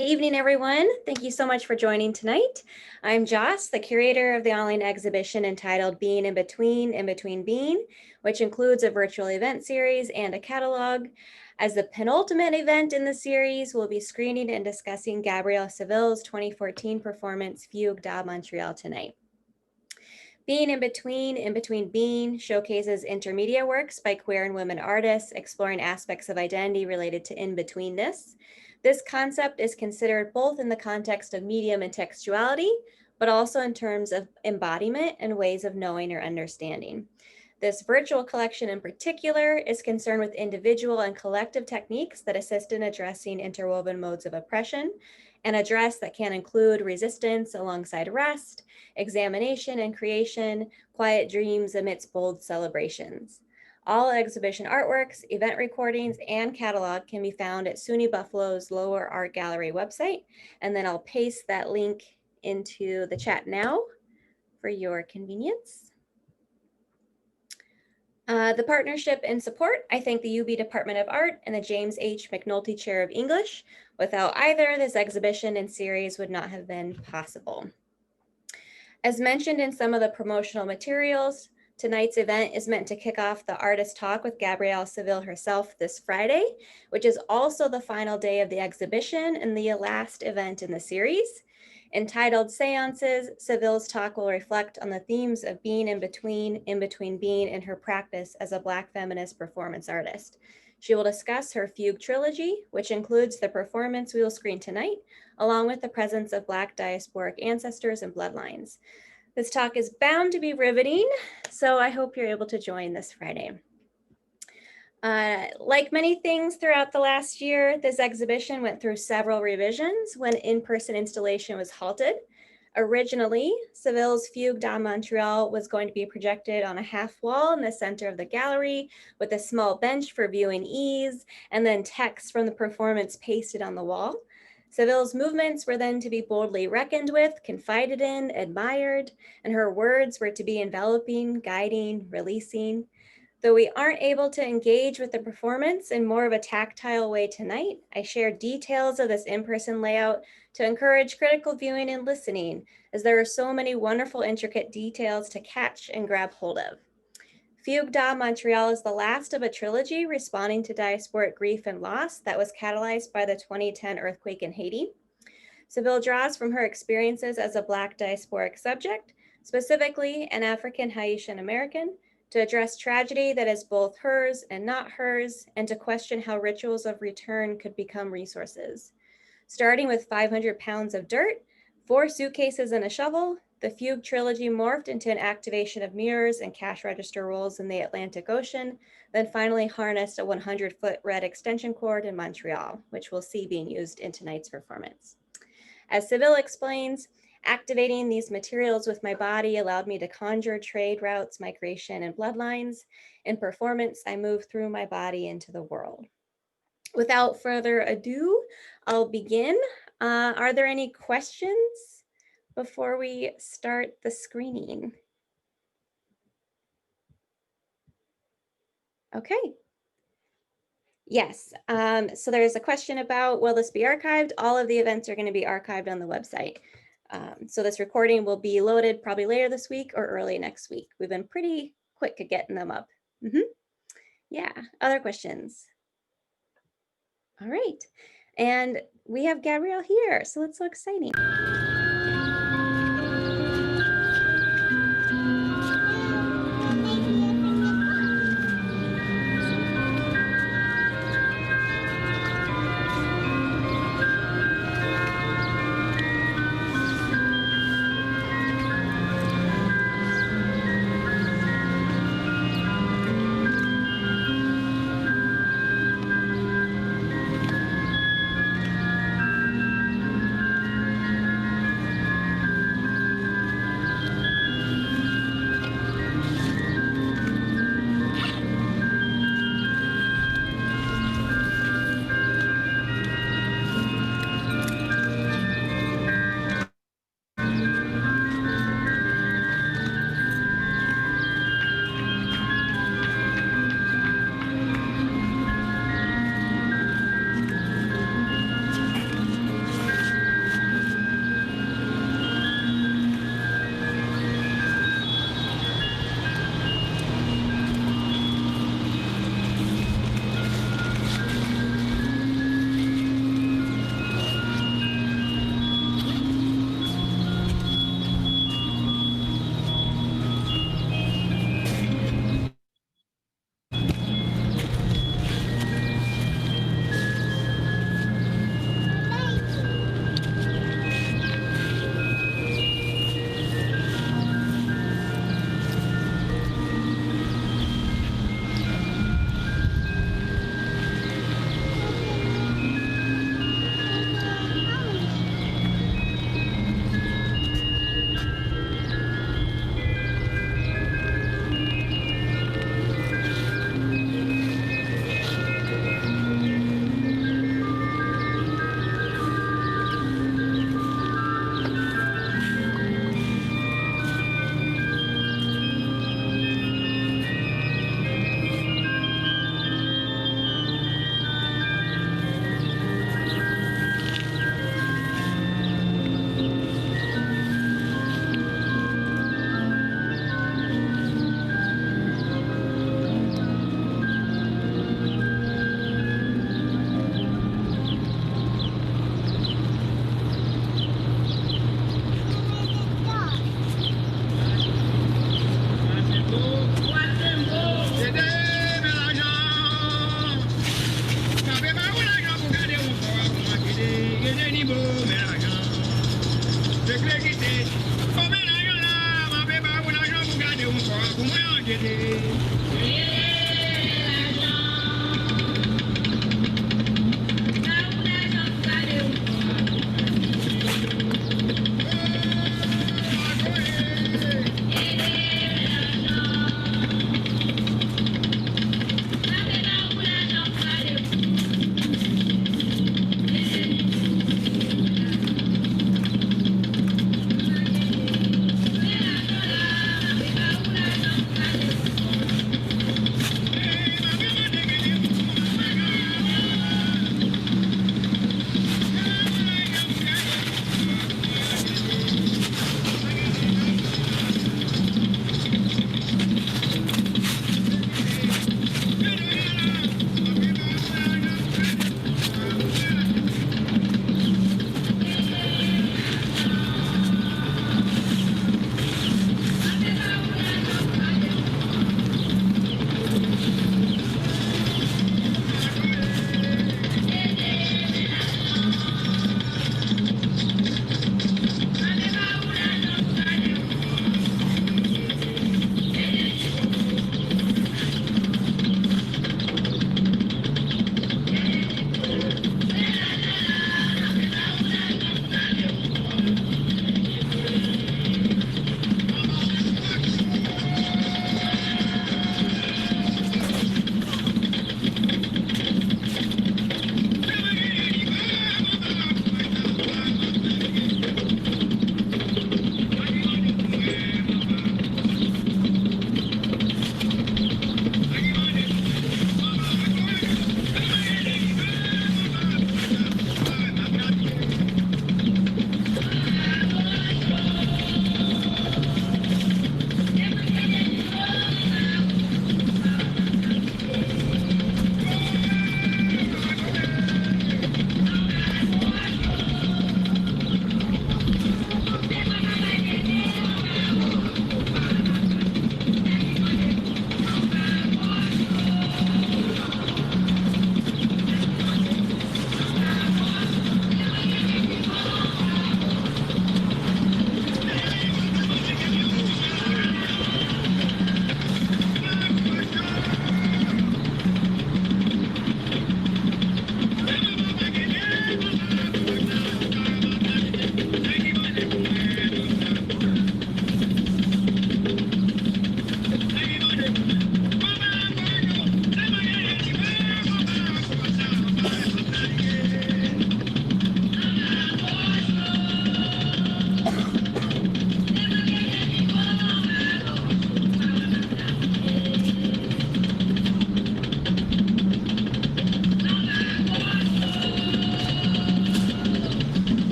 Good evening, everyone. Thank you so much for joining tonight. I'm Joss, the curator of the online exhibition entitled Being in Between Being, which includes a virtual event series and a catalog. As the penultimate event in the series, we'll be screening and discussing Gabrielle Civil's 2014 performance, Fugue da Montréal tonight. Being in Between Being showcases intermedia works by queer and women artists exploring aspects of identity related to in-betweenness. This concept is considered both in the context of medium and textuality, but also in terms of embodiment and ways of knowing or understanding. This virtual collection in particular is concerned with individual and collective techniques that assist in addressing interwoven modes of oppression, an address that can include resistance alongside rest, examination and creation, quiet dreams amidst bold celebrations. All exhibition artworks, event recordings, and catalog can be found at SUNY Buffalo's Lower Art Gallery website, and then I'll paste that link into the chat now for your convenience. The partnership and support, I thank the UB Department of Art and the James H. McNulty Chair of English. Without either, this exhibition and series would not have been possible. As mentioned in some of the promotional materials, tonight's event is meant to kick off the artist talk with Gabrielle Civil herself this Friday, which is also the final day of the exhibition and the last event in the series. Entitled Seances, Civil's talk will reflect on the themes of being in between being in her practice as a Black feminist performance artist. She will discuss her Fugue trilogy, which includes the performance we will screen tonight, along with the presence of Black diasporic ancestors and bloodlines. This talk is bound to be riveting, so I hope you're able to join this Friday. Like many things throughout the last year, this exhibition went through several revisions when in-person installation was halted. Originally, Civil's Fugue da Montréal was going to be projected on a half wall in the center of the gallery with a small bench for viewing ease, and then text from the performance pasted on the wall. Civil's movements were then to be boldly reckoned with, confided in, admired, and her words were to be enveloping, guiding, releasing. Though we aren't able to engage with the performance in more of a tactile way tonight, I share details of this in-person layout to encourage critical viewing and listening, as there are so many wonderful, intricate details to catch and grab hold of. Fugue da Montréal is the last of a trilogy responding to diasporic grief and loss that was catalyzed by the 2010 earthquake in Haiti. Civil draws from her experiences as a Black diasporic subject, specifically an African Haitian American, to address tragedy that is both hers and not hers, and to question how rituals of return could become resources. Starting with 500 pounds of dirt, 4 suitcases and a shovel, the Fugue trilogy morphed into an activation of mirrors and cash register rolls in the Atlantic Ocean, then finally harnessed a 100-foot red extension cord in Montreal, which we'll see being used in tonight's performance. As Civil explains, activating these materials with my body allowed me to conjure trade routes, migration, and bloodlines. In performance, I move through my body into the world. Without further ado, I'll begin. Are there any questions before we start the screening? Okay. Yes, so there's a question about, will this be archived? All of the events are going to be archived on the website. So this recording will be loaded probably later this week or early next week. We've been pretty quick at getting them up. Yeah, other questions? All right, and we have Gabrielle here, so it's so exciting.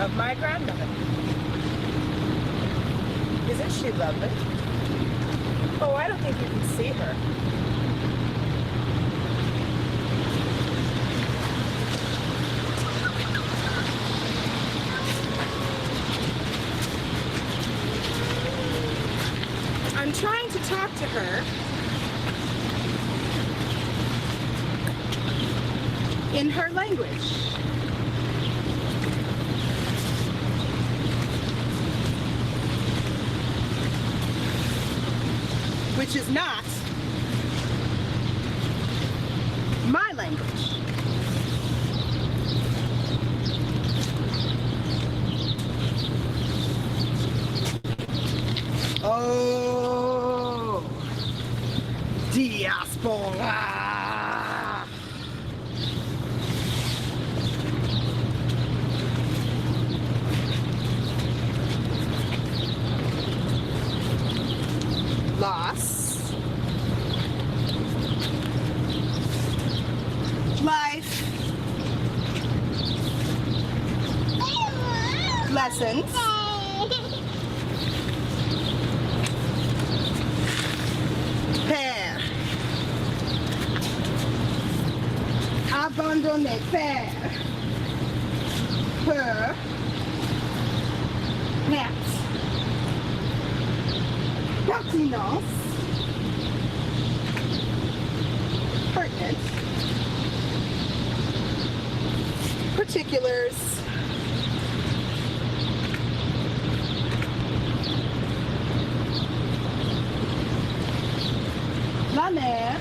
of my grandmother. Isn't she lovely? Oh, I don't think you can see her. I'm trying to talk to her in her language. which is not my language. Oh, diaspora. Loss, life, lessons, père, abandonné, père, peur, perte, pertinence, pertinent, particulars, la mère,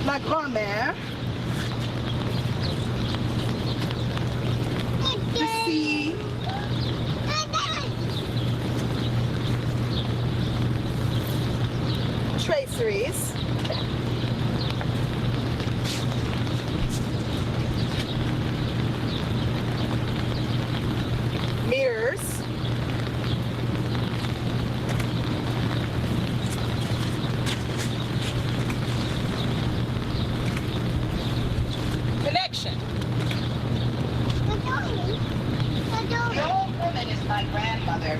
la grand-mère, the sea, traceries, mirrors, connection. The old woman is my grandmother.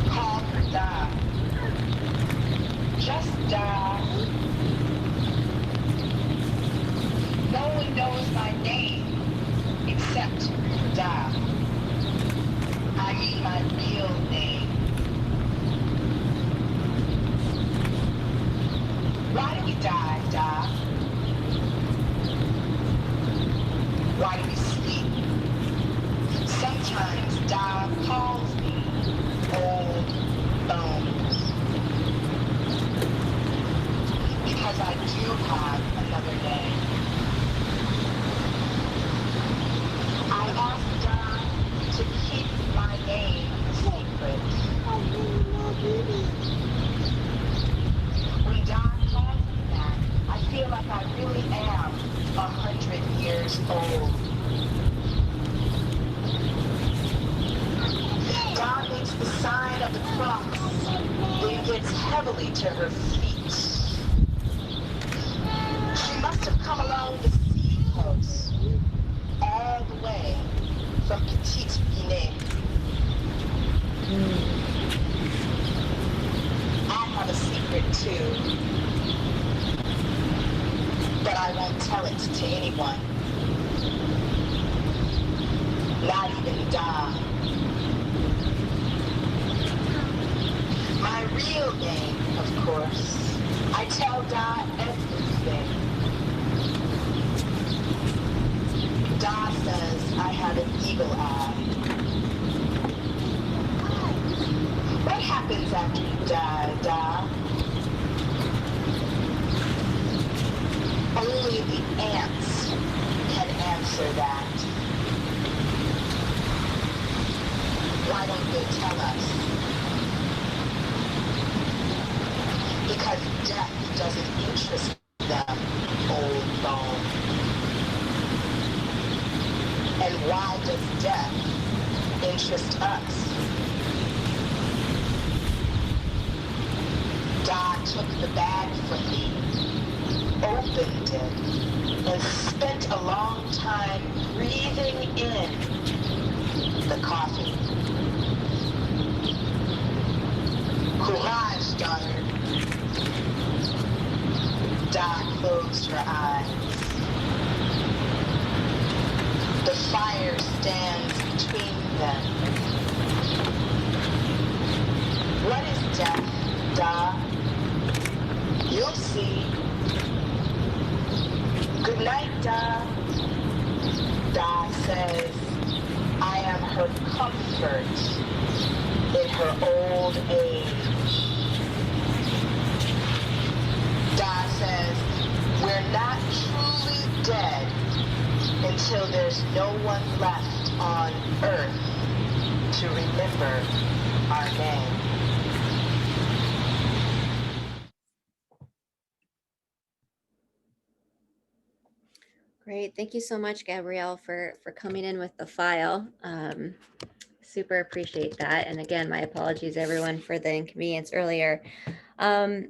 Call her Da. Just Da. No one knows my name except Da. I mean my real name. Why do we die, Da? Why do we sleep? Sometimes Da calls me old bones. Because I do have another day. I asked Da to keep my name secret. When Da calls me that, I feel like I really am 100 years old. Da makes the sign of the cross, then gets heavily to her feet. She must have come along the sea coast, all the way from Petite Guinée. I have a secret too, but I won't tell it to anyone. Not even Da. My real name, of course. I tell Da everything. Da says I have an eagle eye. What happens after you die, Da? Only the ants can answer that. Why don't they tell us? Because death doesn't interest them, old bone. And why does death interest us? Da took the bag from me, opened it, and spent a long time breathing in the coffee. Courage, daughter. Da closed her eyes. The fire stands between them. What is death, Da? You'll see. Good night, Da. Da says, I am her comfort in her old age. Da says, we're not truly dead until there's no one left on earth to remember our name. Great. Thank you so much, Gabrielle, for coming in with the file. Super appreciate that. And again, my apologies, everyone, for the inconvenience earlier. I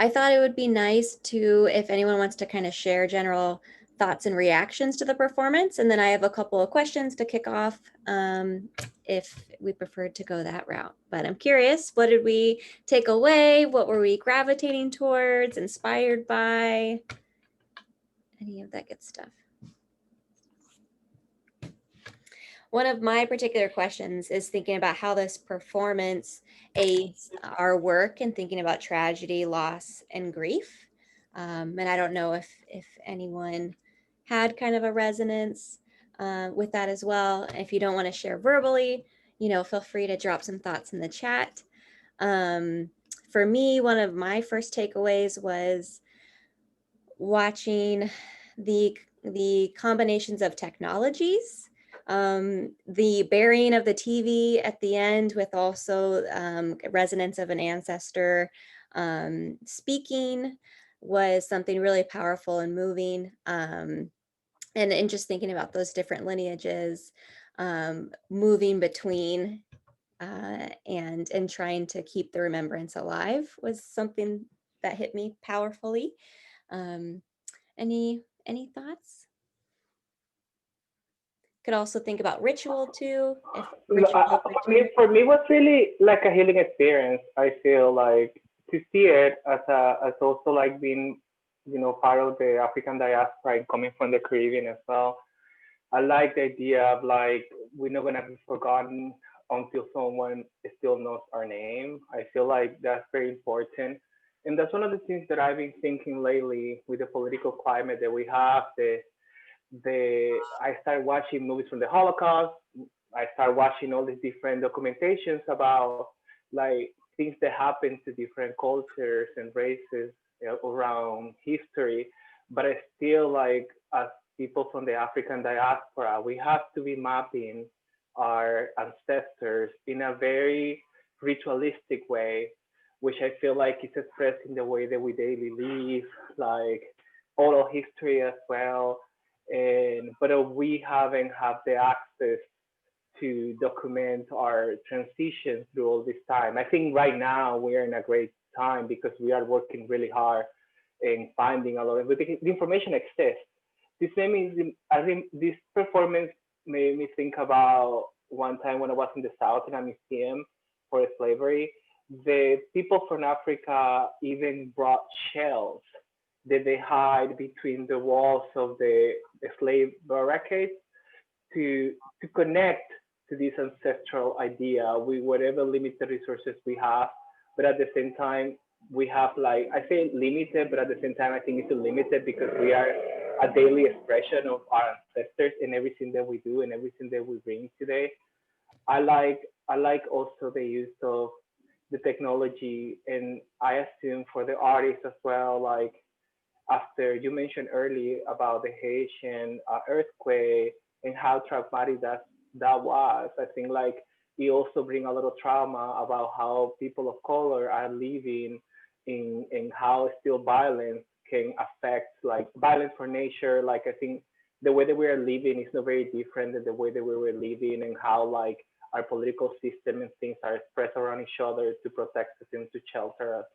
thought it would be nice to, if anyone wants to kind of share general thoughts and reactions to the performance. And then I have a couple of questions to kick off if we preferred to go that route. But I'm curious, what did we take away? What were we gravitating towards, inspired by? Any of that good stuff. One of my particular questions is thinking about how this performance aids our work and thinking about tragedy, loss, and grief. And I don't know if anyone had kind of a resonance with that as well. If you don't want to share verbally, feel free to drop some thoughts in the chat. For me, one of my first takeaways was watching the combinations of technologies, the burying of the TV at the end with also resonance of an ancestor speaking was something really powerful and moving. And just thinking about those different lineages, moving between and trying to keep the remembrance alive was something that hit me powerfully. Any thoughts? Could also think about ritual too. If ritual, For me, it was really like a healing experience. I feel like to see it as also like being, part of the African diaspora and coming from the Caribbean as well. I like the idea of like we're not gonna be forgotten until someone still knows our name. I feel like that's very important. And that's one of the things that I've been thinking lately with the political climate that we have. I started watching movies from the Holocaust. I started watching all these different documentations about like things that happen to different cultures and races around history. But I still like as people from the African diaspora, we have to be mapping our ancestors in a very ritualistic way, which I feel like is expressed in the way that we daily live, like oral history as well. But we haven't had the access to document our transition through all this time. I think right now we're in a great time because we are working really hard and finding a lot of the information exists. I think this performance made me think about one time when I was in the South in a museum for slavery. The people from Africa even brought shells that they hide between the walls of the slave barricades to connect to this ancestral idea with whatever limited resources we have. But at the same time, we have like, I say limited, but at the same time, I think it's limited because we are a daily expression of our ancestors in everything that we do and everything that we bring today. I like also the use of the technology, and I assume for the artists as well, like after you mentioned earlier about the Haitian earthquake and how traumatic that was, I think like we also bring a lot of trauma about how people of color are living in how still violence can affect like violence for nature. Like I think the way that we are living is not very different than the way that we were living and how like our political system and things are expressed around each other to protect us and to shelter us,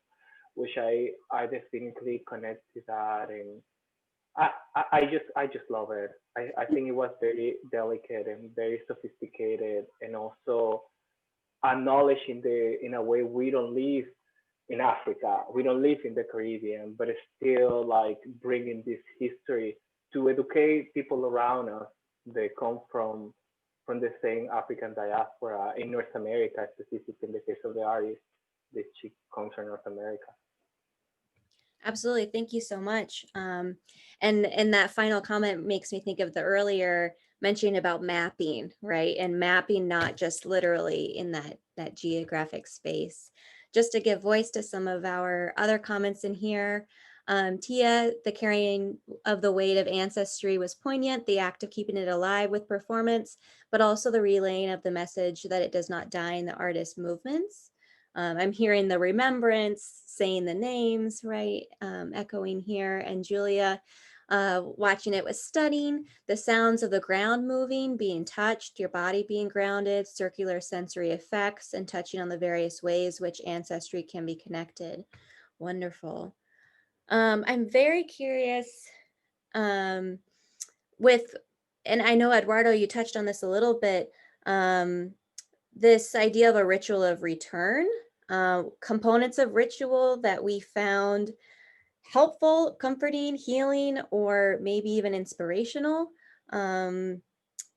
which I definitely connect to that. And I just love it. I think it was very delicate and very sophisticated, and also acknowledging in a way we don't live in Africa, we don't live in the Caribbean, but it's still like bringing this history to educate people around us that come from the same African diaspora in North America, specifically in the case of the artist, that she comes from North America. Absolutely. Thank you so much. And that final comment makes me think of the earlier mentioning about mapping, right? And mapping not just literally in that geographic space. Just to give voice to some of our other comments in here. Tia, the carrying of the weight of ancestry was poignant, the act of keeping it alive with performance, but also the relaying of the message that it does not die in the artist's movements. I'm hearing the remembrance, saying the names, right? Echoing here. And Julia, watching it was stunning. The sounds of the ground moving, being touched, your body being grounded, circular sensory effects, and touching on the various ways which ancestry can be connected. Wonderful. I'm very curious with, and I know Eduardo, you touched on this a little bit, this idea of a ritual of return, components of ritual that we found helpful, comforting, healing, or maybe even inspirational.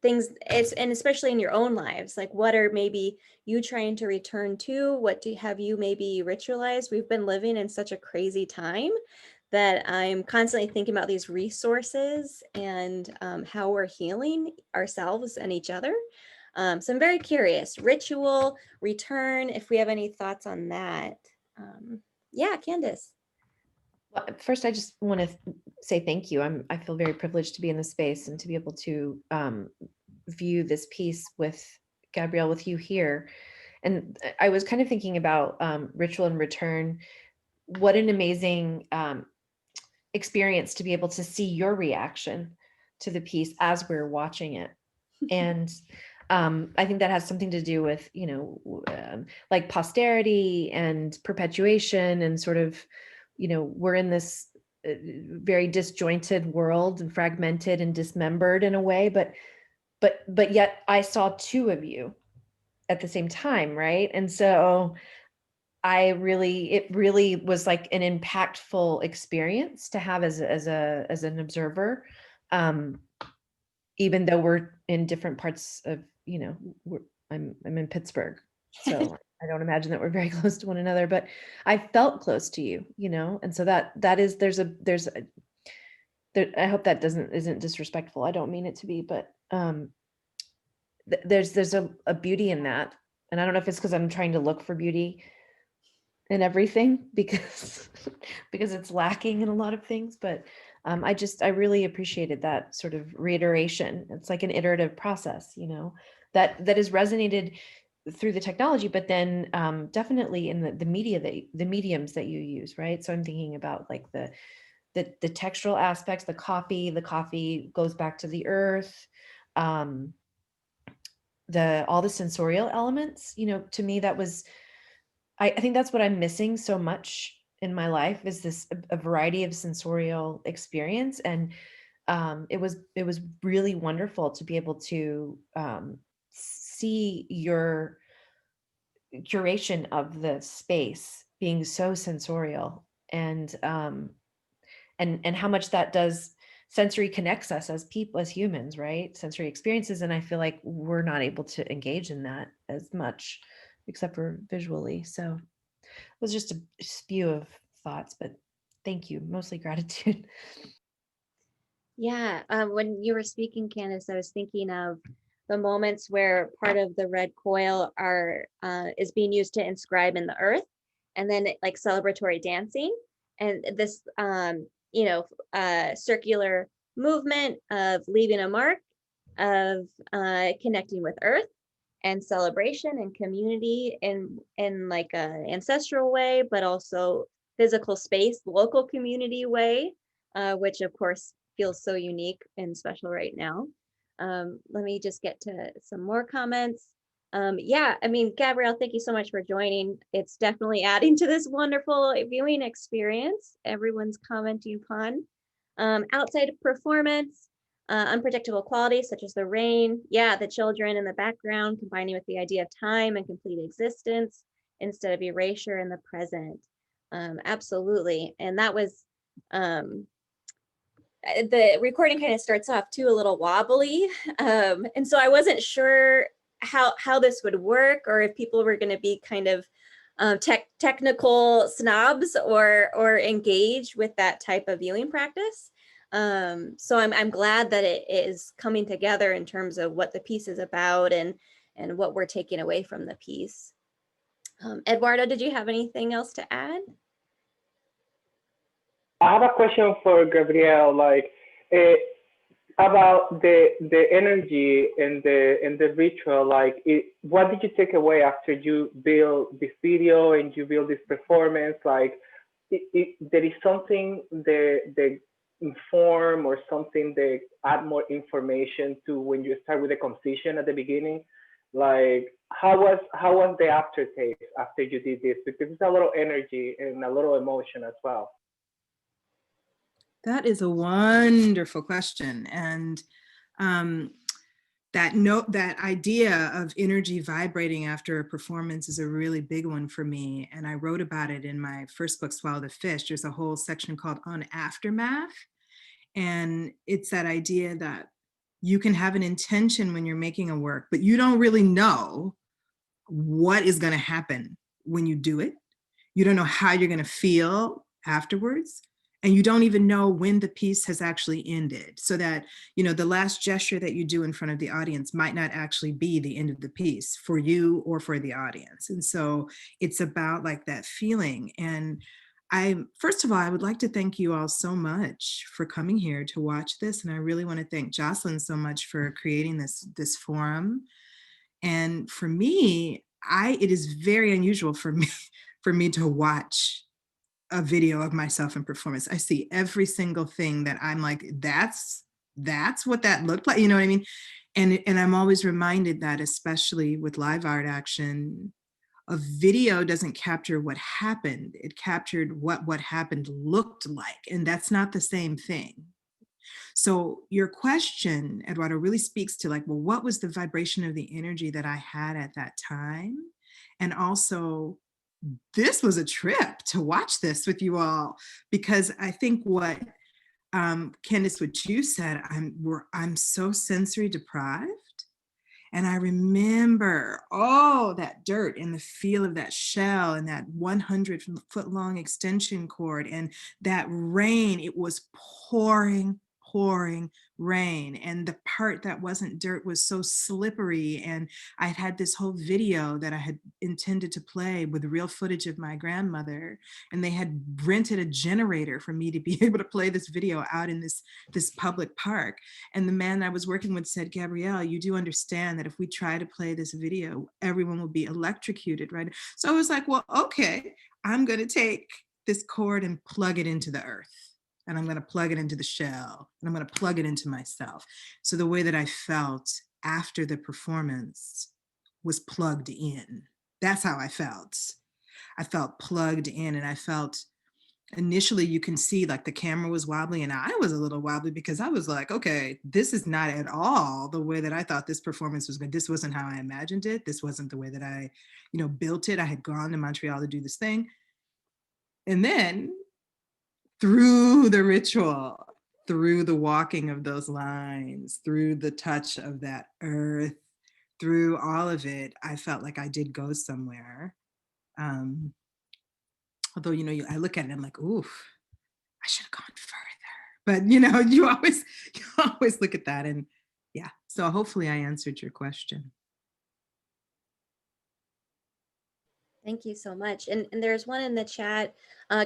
Things, and especially in your own lives, like what are maybe you trying to return to? What have you maybe ritualized? We've been living in such a crazy time that I'm constantly thinking about these resources and how we're healing ourselves and each other. So I'm very curious, ritual, return, if we have any thoughts on that. Yeah, Candace. Well, first, I just want to say thank you. I feel very privileged to be in this space and to be able to view this piece with Gabrielle, with you here. And I was kind of thinking about ritual and return. What an amazing experience to be able to see your reaction to the piece as we're watching it. And I think that has something to do with, like posterity and perpetuation and sort of, we're in this very disjointed world and fragmented and dismembered in a way, but yet I saw two of you at the same time, right? And so it really was like an impactful experience to have as an observer, even though we're in different parts of, I'm in Pittsburgh, so I don't imagine that we're very close to one another, but I felt close to you, and so that is, I hope that isn't disrespectful. I don't mean it to be, but there's a beauty in that. And I don't know if it's because I'm trying to look for beauty in everything because it's lacking in a lot of things, but I really appreciated that sort of reiteration. It's like an iterative process, that is resonated through the technology, but then definitely in the mediums that you use, right? So I'm thinking about like the textural aspects, the coffee goes back to the earth, all the sensorial elements, to me, that was, I think that's what I'm missing so much in my life, is this a variety of sensorial experience. And it was really wonderful to be able to see your curation of the space being so sensorial, and how much that does, sensory connects us as people, as humans, right? Sensory experiences. And I feel like we're not able to engage in that as much, except for visually. So it was just a spew of thoughts, but thank you, mostly gratitude. Yeah, when you were speaking, Candace, I was thinking of the moments where part of the red coil is being used to inscribe in the earth, and then like celebratory dancing, and this circular movement of leaving a mark, of connecting with earth, and celebration and community in like an ancestral way, but also physical space, local community way, which of course feels so unique and special right now. Let me just get to some more comments. Yeah, I mean, Gabrielle, thank you so much for joining. It's definitely adding to this wonderful viewing experience everyone's commenting upon. Outside of performance, unpredictable qualities such as the rain, yeah, the children in the background combining with the idea of time and complete existence instead of erasure in the present. Absolutely. And that was, the recording kind of starts off too a little wobbly. And so I wasn't sure how this would work, or if people were going to be kind of technical snobs or engage with that type of viewing practice. So I'm glad that it is coming together in terms of what the piece is about and what we're taking away from the piece. Eduardo, did you have anything else to add? I have a question for Gabrielle, like about the energy and the ritual. Like, what did you take away after you build this video and you build this performance? Like, there is something they inform or something they add more information to when you start with the composition at the beginning. Like, how was the aftertaste after you did this? Because it's a lot of energy and a lot of emotion as well. That is a wonderful question. And that idea of energy vibrating after a performance is a really big one for me. And I wrote about it in my first book, Swallow the Fish. There's a whole section called On Aftermath. And it's that idea that you can have an intention when you're making a work, but you don't really know what is going to happen when you do it. You don't know how you're going to feel afterwards. And you don't even know when the piece has actually ended. So that, you know, the last gesture that you do in front of the audience might not actually be the end of the piece for you or for the audience. And so it's about like that feeling. And first of all, I would like to thank you all so much for coming here to watch this. And I really want to thank Jocelyn so much for creating this forum. And for me, it is very unusual for me to watch a video of myself in performance. I see every single thing that I'm like, that's what that looked like. You know what I mean? And I'm always reminded that, especially with live art action, a video doesn't capture what happened. It captured what happened looked like. And that's not the same thing. So your question, Eduardo, really speaks to like, well, what was the vibration of the energy that I had at that time? And also, this was a trip to watch this with you all, because I think what Candice, what you said, I'm so sensory deprived. And I remember, that dirt and the feel of that shell and that 100-foot long extension cord and that rain. It was pouring rain. And the part that wasn't dirt was so slippery. And I had this whole video that I had intended to play with real footage of my grandmother. And they had rented a generator for me to be able to play this video out in this public park. And the man I was working with said, Gabrielle, you do understand that if we try to play this video, everyone will be electrocuted, right? So I was like, well, okay, I'm going to take this cord and plug it into the earth. And I'm going to plug it into the shell, and I'm going to plug it into myself. So the way that I felt after the performance was plugged in. That's how I felt. I felt plugged in, and I felt initially, you can see like the camera was wobbly and I was a little wobbly because I was like, okay, this is not at all the way that I thought this performance was going. This wasn't how I imagined it. This wasn't the way that I, built it. I had gone to Montreal to do this thing. And then through the ritual, through the walking of those lines, through the touch of that earth, through all of it, I felt like I did go somewhere. Although, I look at it and I'm like, oof, I should have gone further. But, you always look at that. And yeah, so hopefully I answered your question. Thank you so much. And there's one in the chat,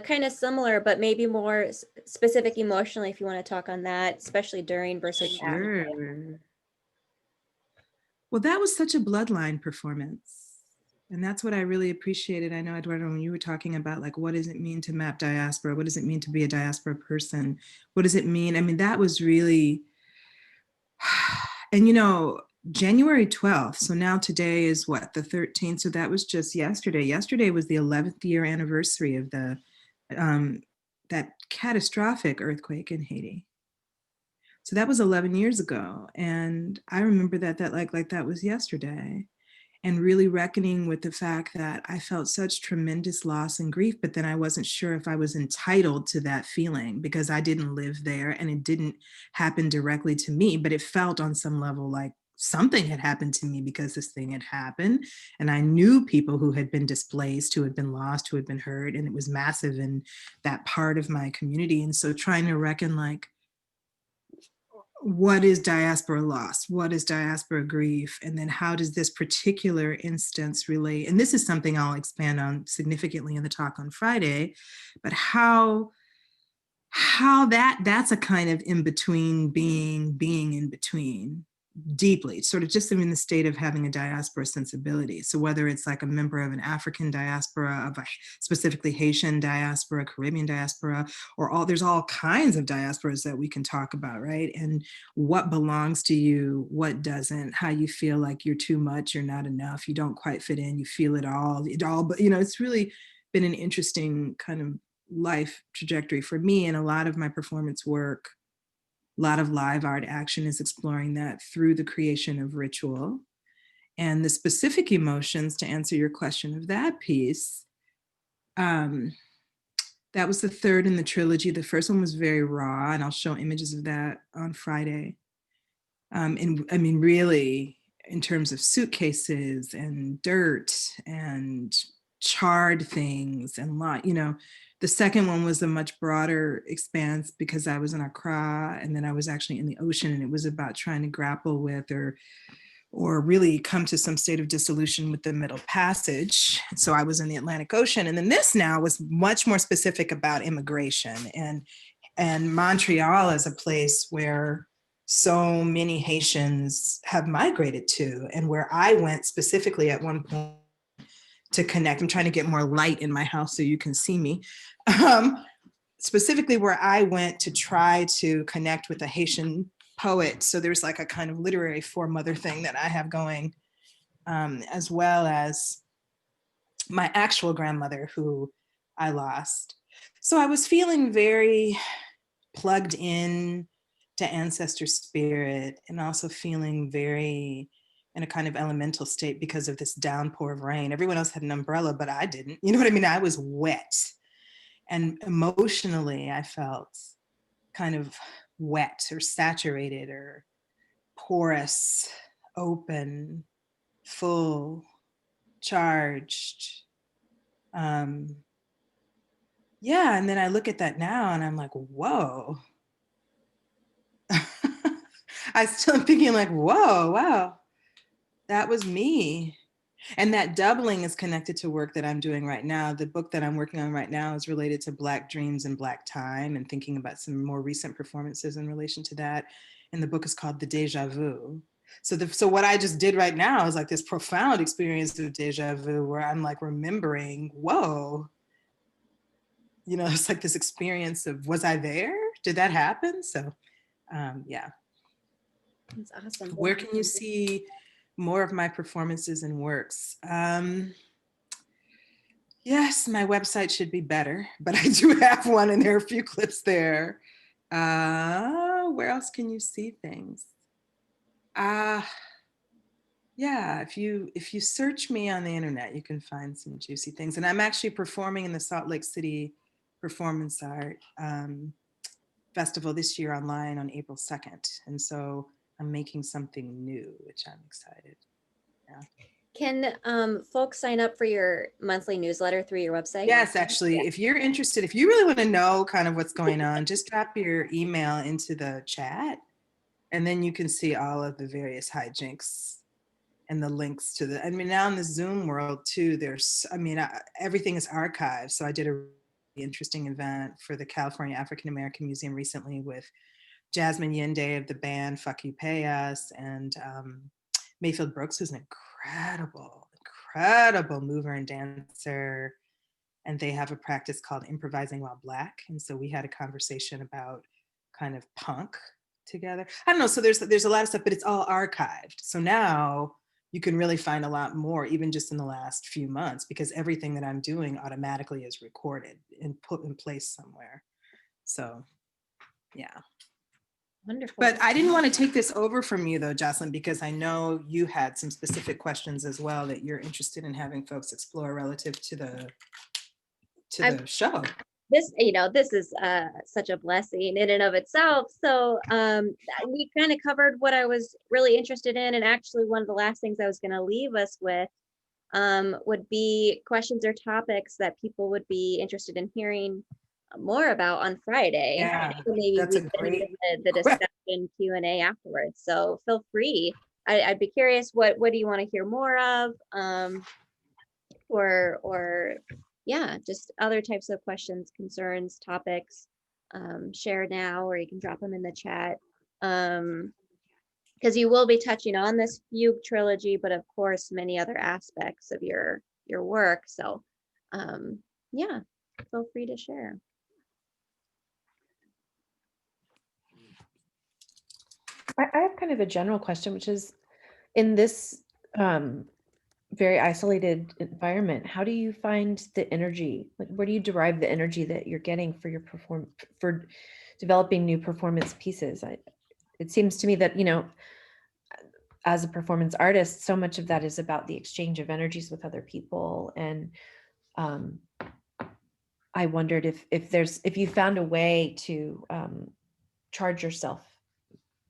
kind of similar, but maybe more specific emotionally, if you want to talk on that, especially during versus after. Sure. Well, that was such a bloodline performance. And that's what I really appreciated. I know, Eduardo, when you were talking about like, what does it mean to map diaspora? What does it mean to be a diaspora person? What does it mean? I mean, that was really, and January 12th. So now today is what, the 13th. So that was just yesterday. Yesterday was the 11th year anniversary of the that catastrophic earthquake in Haiti. So that was 11 years ago. And I remember that that was yesterday. And really reckoning with the fact that I felt such tremendous loss and grief, but then I wasn't sure if I was entitled to that feeling because I didn't live there and it didn't happen directly to me, but it felt on some level like something had happened to me because this thing had happened. And I knew people who had been displaced, who had been lost, who had been hurt, and it was massive in that part of my community. And so trying to reckon like, what is diaspora loss? What is diaspora grief? And then how does this particular instance relate? And this is something I'll expand on significantly in the talk on Friday, but how that's a kind of in between being in between deeply, sort of just in the state of having a diaspora sensibility. So whether it's like a member of an African diaspora, of a specifically Haitian diaspora, Caribbean diaspora, or there's all kinds of diasporas that we can talk about, right? And what belongs to you, what doesn't, how you feel like you're too much, you're not enough, you don't quite fit in, you feel it all, but it's really been an interesting kind of life trajectory for me. And a lot of my performance work, a lot of live art action is exploring that through the creation of ritual. And the specific emotions, to answer your question of that piece, that was the third in the trilogy. The first one was very raw, and I'll show images of that on Friday. And I mean, really, in terms of suitcases and dirt and charred things and the second one was a much broader expanse because I was in Accra, and then I was actually in the ocean, and it was about trying to grapple with or really come to some state of dissolution with the Middle Passage. So I was in the Atlantic Ocean. And then this now was much more specific about immigration and Montreal as a place where so many Haitians have migrated to, and where I went specifically at one point to connect. I'm trying to get more light in my house so you can see me. Specifically where I went to try to connect with a Haitian poet. So there's like a kind of literary foremother thing that I have going, as well as my actual grandmother who I lost. So I was feeling very plugged in to ancestor spirit, and also feeling very in a kind of elemental state because of this downpour of rain. Everyone else had an umbrella, but I didn't. You know what I mean? I was wet. And emotionally, I felt kind of wet or saturated or porous, open, full, charged. Yeah, and then I look at that now and I'm like, whoa. I still am thinking like, whoa, wow. That was me. And that doubling is connected to work that I'm doing right now. The book that I'm working on right now is related to Black dreams and Black time, and thinking about some more recent performances in relation to that. And the book is called The Déjà Vu. So what I just did right now is like this profound experience of déjà vu, where I'm like remembering, whoa, it's like this experience of, was I there? Did that happen? So yeah. That's awesome. Where can you see more of my performances and works? Yes, my website should be better, but I do have one, and there are a few clips there. Where else can you see things? Yeah, if you search me on the internet, you can find some juicy things. And I'm actually performing in the Salt Lake City Performance Art Festival this year online on April 2nd. And so I'm making something new, which I'm excited. Yeah. Can folks sign up for your monthly newsletter through your website? Yes, actually, if you're interested, if you really want to know kind of what's going on, just drop your email into the chat, and then you can see all of the various hijinks and the links to now in the Zoom world too, everything is archived. So I did a really interesting event for the California African American Museum recently with Jasmine Yende of the band Fuck You Pay Us, and Mayfield Brooks, who's an incredible mover and dancer. And they have a practice called Improvising While Black. And so we had a conversation about kind of punk together. I don't know, so there's a lot of stuff, but it's all archived. So now you can really find a lot more, even just in the last few months, because everything that I'm doing automatically is recorded and put in place somewhere. So yeah. Wonderful. But I didn't want to take this over from you though, Jocelyn, because I know you had some specific questions as well that you're interested in having folks explore relative to the show. This is such a blessing in and of itself. So we kind of covered what I was really interested in. And actually one of the last things I was going to leave us with would be questions or topics that people would be interested in hearing more about on Friday. Yeah, so maybe that's we a can great the discussion question Q&A afterwards. So feel free. I'd be curious, what do you want to hear more of? Or yeah, just other types of questions, concerns, topics. Share now, or you can drop them in the chat. Because you will be touching on this Fugue trilogy, but of course many other aspects of your work. So yeah, feel free to share. I have kind of a general question, which is, in this very isolated environment, how do you find the energy? Like, where do you derive the energy that you're getting for your for developing new performance pieces? It seems to me that, as a performance artist, so much of that is about the exchange of energies with other people. And I wondered if you found a way to charge yourself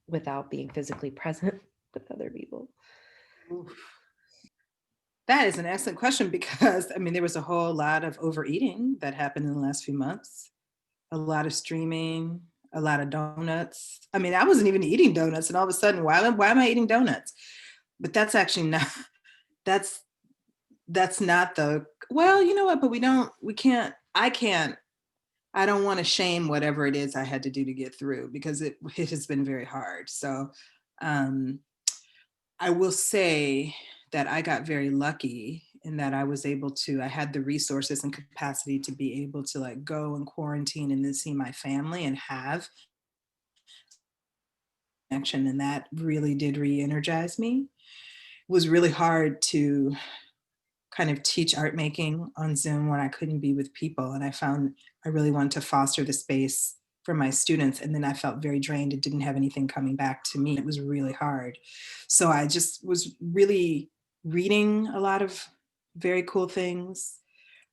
without being physically present with other people. Oof. That is an excellent question, because I mean, there was a whole lot of overeating that happened in the last few months, a lot of streaming, a lot of donuts. I mean, I wasn't even eating donuts, and all of a sudden, why am I eating donuts? But that's actually not, that's not the, well, you know what, but I don't want to shame whatever it is I had to do to get through, because it has been very hard. So I will say that I got very lucky in that I had the resources and capacity to be able to like go and quarantine and then see my family and have connection. And that really did re-energize me. It was really hard to kind of teach art making on Zoom when I couldn't be with people. And I found I really wanted to foster the space for my students. And then I felt very drained and didn't have anything coming back to me. It was really hard. So I just was really reading a lot of very cool things,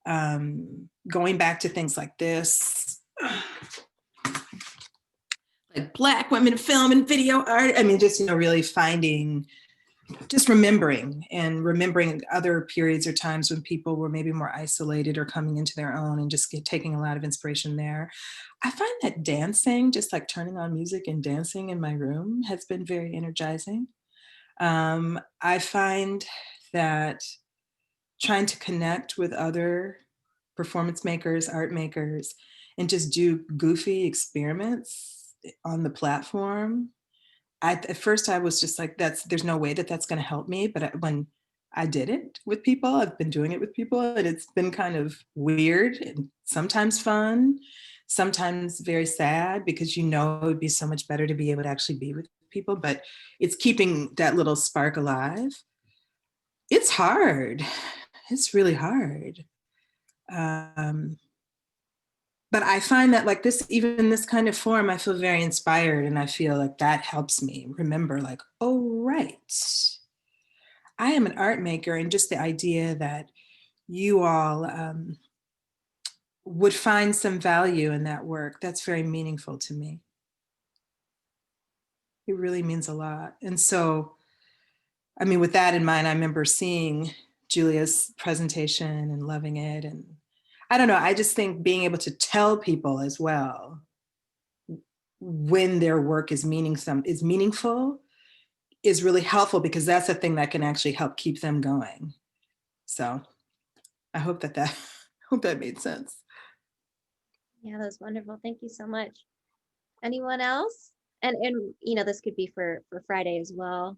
going back to things like this, like Black women in film and video art. I mean, just, really finding, just remembering other periods or times when people were maybe more isolated or coming into their own, and just taking a lot of inspiration there. I find that dancing, just like turning on music and dancing in my room, has been very energizing. I find that trying to connect with other performance makers, art makers, and just do goofy experiments on the platform. At first I was just like, there's no way that's going to help me. But when I did it with people, I've been doing it with people, and it's been kind of weird and sometimes fun, sometimes very sad, because it would be so much better to be able to actually be with people, but it's keeping that little spark alive. It's hard. It's really hard. But I find that like this, even this kind of form, I feel very inspired, and I feel like that helps me remember, like, oh, right, I am an art maker, and just the idea that you all would find some value in that work, that's very meaningful to me. It really means a lot. And so, I mean, with that in mind, I remember seeing Julia's presentation and loving it. And I don't know, I just think being able to tell people as well when their work is meaningful is really helpful, because that's a thing that can actually help keep them going. So I hope that made sense. Yeah, that was wonderful. Thank you so much. Anyone else? And this could be for Friday as well.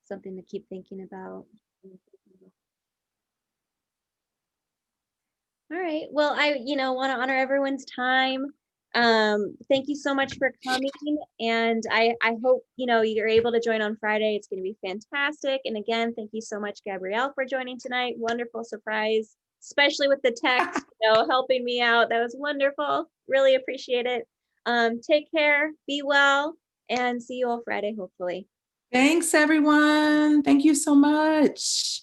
Something to keep thinking about. All right. Well, I want to honor everyone's time. Thank you so much for coming, and I hope you're able to join on Friday. It's going to be fantastic. And again, thank you so much, Gabrielle, for joining tonight. Wonderful surprise, especially with the text, helping me out. That was wonderful. Really appreciate it. Take care, be well, and see you all Friday, hopefully. Thanks, everyone. Thank you so much.